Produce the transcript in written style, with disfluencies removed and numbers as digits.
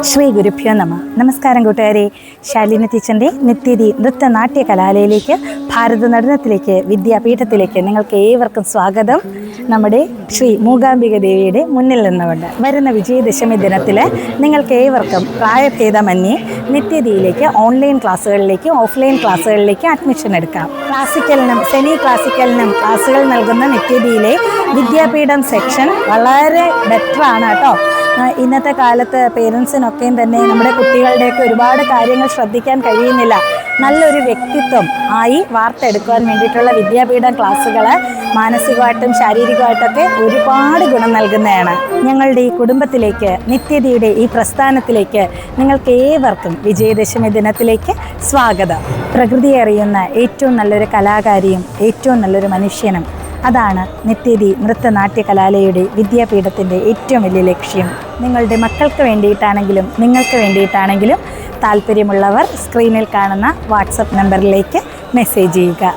ശ്രീ ഗുരുഭ്യോ നമ. നമസ്കാരം കൂട്ടുകാരെ. ശാലിനി ടീച്ചറിൻ്റെ നിത്യതി നൃത്തനാട്യ കലാലയയിലേക്ക്, ഭാരത നടനത്തിലേക്ക്, വിദ്യാപീഠത്തിലേക്ക് നിങ്ങൾക്ക് ഏവർക്കും സ്വാഗതം. നമ്മുടെ ശ്രീ മൂകാംബിക ദേവിയുടെ മുന്നിൽ നിന്നുകൊണ്ട് വരുന്ന വിജയദശമി ദിനത്തിൽ നിങ്ങൾക്ക് ഏവർക്കും പ്രായഭേദമന്യേ നിത്യതിയിലേക്ക് ഓൺലൈൻ ക്ലാസ്സുകളിലേക്കും ഓഫ്ലൈൻ ക്ലാസ്സുകളിലേക്കും അഡ്മിഷൻ എടുക്കാം. ക്ലാസിക്കലിനും സെമി ക്ലാസിക്കലിനും ക്ലാസ്സുകൾ നൽകുന്ന നിത്യതിയിലെ വിദ്യാപീഠം സെക്ഷൻ വളരെ ബെറ്ററാണ് കേട്ടോ. ഇന്നത്തെ കാലത്ത് പേരൻസിനൊക്കെയും തന്നെ നമ്മുടെ കുട്ടികളുടെയൊക്കെ ഒരുപാട് കാര്യങ്ങൾ ശ്രദ്ധിക്കാൻ കഴിയുന്നില്ല. നല്ലൊരു വ്യക്തിത്വം ആയി വാർത്തെടുക്കുവാൻ വേണ്ടിയിട്ടുള്ള വിദ്യാപീഠം ക്ലാസ്സുകൾ മാനസികമായിട്ടും ശാരീരികമായിട്ടൊക്കെ ഒരുപാട് ഗുണം നൽകുന്നതാണ്. ഞങ്ങളുടെ ഈ കുടുംബത്തിലേക്ക്, നിത്യതയുടെ ഈ പ്രസ്ഥാനത്തിലേക്ക് നിങ്ങൾക്ക് ഏവർക്കും വിജയദശമി ദിനത്തിലേക്ക് സ്വാഗതം. പ്രകൃതിയെ അറിയുന്ന ഏറ്റവും നല്ലൊരു കലാകാരിയും ഏറ്റവും നല്ലൊരു മനുഷ്യനും, അതാണ് നിത്യതി നൃത്തനാട്യ കലാലയയുടെ വിദ്യാപീഠത്തിൻ്റെ ഏറ്റവും വലിയ ലക്ഷ്യം. നിങ്ങളുടെ മക്കൾക്ക് വേണ്ടിയിട്ടാണെങ്കിലും നിങ്ങൾക്ക് വേണ്ടിയിട്ടാണെങ്കിലും താല്പര്യമുള്ളവർ സ്ക്രീനിൽ കാണുന്ന വാട്സപ്പ് നമ്പറിലേക്ക് മെസ്സേജ് ചെയ്യുക.